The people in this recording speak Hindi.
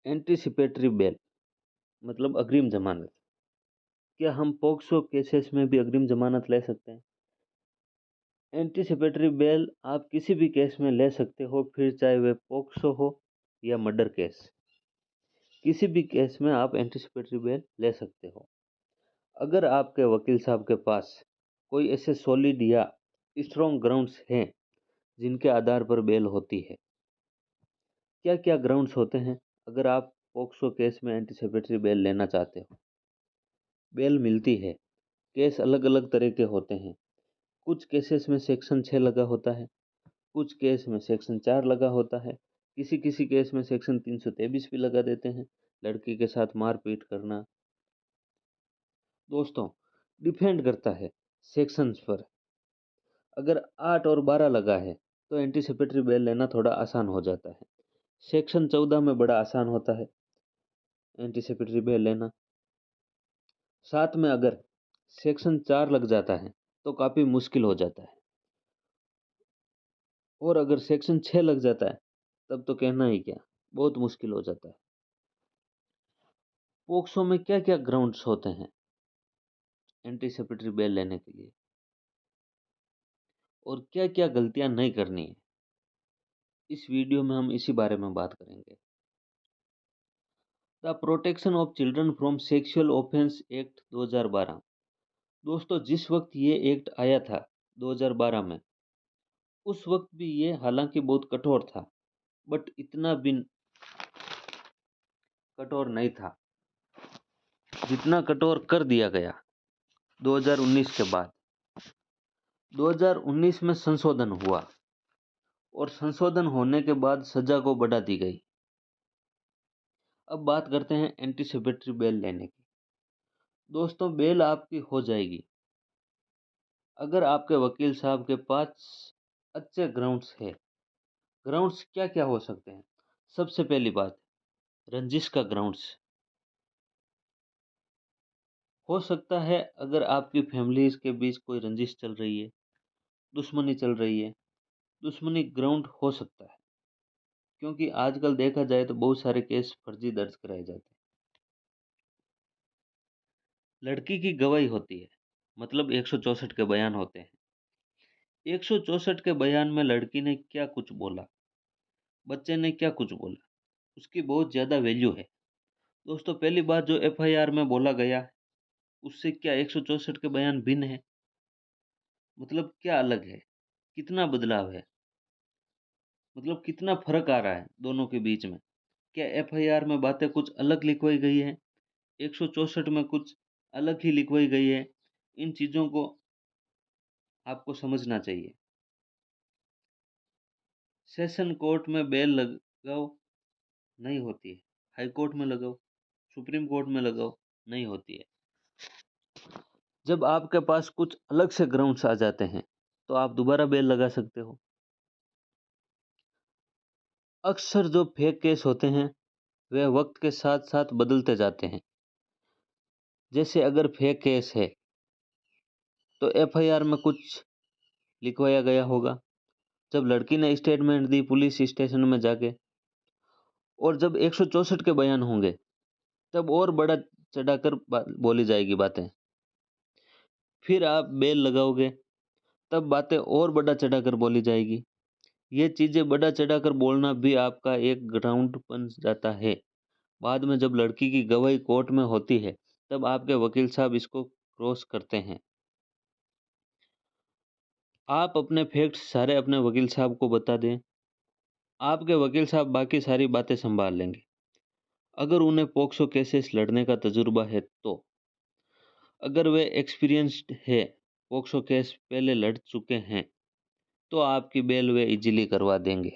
एंटीसिपेटरी बेल मतलब अग्रिम जमानत। क्या हम पॉक्सो केसेस में भी अग्रिम जमानत ले सकते हैं? एंटीसिपेटरी बेल आप किसी भी केस में ले सकते हो, फिर चाहे वह पॉक्सो हो या मर्डर केस। किसी भी केस में आप एंटीसिपेटरी बेल ले सकते हो। अगर आपके वकील साहब के पास कोई ऐसे सॉलिड या स्ट्रॉन्ग ग्राउंड्स हैं जिनके आधार पर बेल होती है। क्या क्या ग्राउंड्स होते हैं अगर आप पॉक्सो केस में एंटीसिपेटरी बेल लेना चाहते हो? बेल मिलती है। केस अलग अलग तरह के होते हैं। कुछ केसेस में सेक्शन 6 लगा होता है, कुछ केस में सेक्शन 4 लगा होता है, किसी किसी केस में सेक्शन 323 भी लगा देते हैं, लड़की के साथ मारपीट करना। दोस्तों, डिपेंड करता है सेक्शंस पर। अगर 8 और 12 लगा है तो एंटीसिपेटरी बेल लेना थोड़ा आसान हो जाता है। सेक्शन 14 में बड़ा आसान होता है एंटीसिपेटरी बेल लेना। साथ में अगर सेक्शन 4 लग जाता है तो काफ़ी मुश्किल हो जाता है, और अगर सेक्शन 6 लग जाता है तब तो कहना ही क्या, बहुत मुश्किल हो जाता है। पॉक्सो में क्या क्या ग्राउंड्स होते हैं एंटीसिपेटरी बेल लेने के लिए, और क्या क्या गलतियां नहीं करनी है, इस वीडियो में हम इसी बारे में बात करेंगे। The protection of children from sexual offence act 2012। दोस्तों, जिस वक्त ये एक्ट आया था 2012 में, उस वक्त भी ये हालांकि बहुत कठोर था, बट इतना भी कठोर नहीं था जितना कठोर कर दिया गया 2019 के बाद। 2019 में संशोधन हुआ, और संशोधन होने के बाद सजा को बढ़ा दी गई। अब बात करते हैं एंटीसिपेटरी बेल लेने की। दोस्तों, बेल आपकी हो जाएगी अगर आपके वकील साहब के पास अच्छे ग्राउंड्स है। ग्राउंड्स क्या क्या हो सकते हैं? सबसे पहली बात, रंजिश का ग्राउंड्स हो सकता है। अगर आपकी फैमिलीज के बीच कोई रंजिश चल रही है, दुश्मनी चल रही है, दुश्मनी ग्राउंड हो सकता है, क्योंकि आजकल देखा जाए तो बहुत सारे केस फर्जी दर्ज कराए जाते हैं। लड़की की गवाही होती है, मतलब 164 के बयान होते हैं। 164 के बयान में लड़की ने क्या कुछ बोला, बच्चे ने क्या कुछ बोला, उसकी बहुत ज़्यादा वैल्यू है। दोस्तों, पहली बात, जो एफआईआर में बोला गया है उससे क्या 164 के बयान भिन्न है? मतलब क्या अलग है, कितना बदलाव है, मतलब कितना फर्क आ रहा है दोनों के बीच में? क्या एफआईआर में बातें कुछ अलग लिखवाई गई है, 164 में कुछ अलग ही लिखवाई गई है? इन चीज़ों को आपको समझना चाहिए। सेशन कोर्ट में बेल लगाओ, नहीं होती है। हाई कोर्ट में लगाओ, सुप्रीम कोर्ट में लगाओ, नहीं होती है। जब आपके पास कुछ अलग से ग्राउंड्स आ जाते हैं तो आप दोबारा बेल लगा सकते हो। अक्सर जो फेक केस होते हैं वे वक्त के साथ साथ बदलते जाते हैं। जैसे अगर फेक केस है तो एफआईआर में कुछ लिखवाया गया होगा, जब लड़की ने स्टेटमेंट दी पुलिस स्टेशन में जाके, और जब 164 के बयान होंगे तब और बड़ा चढ़ाकर बोली जाएगी बातें। फिर आप बेल लगाओगे तब बातें और बड़ा चढ़ाकर बोली जाएगी। ये चीज़ें बड़ा चढ़ाकर बोलना भी आपका एक ग्राउंड बन जाता है। बाद में जब लड़की की गवाही कोर्ट में होती है तब आपके वकील साहब इसको क्रॉस करते हैं। आप अपने फैक्ट्स सारे अपने वकील साहब को बता दें, आपके वकील साहब बाकी सारी बातें संभाल लेंगे। अगर उन्हें पॉक्सो केसेस लड़ने का तजुर्बा है तो, अगर वे एक्सपीरियंस्ड है, पॉक्सो केस पहले लड़ चुके हैं, तो आपकी बेल वे इजीली करवा देंगे।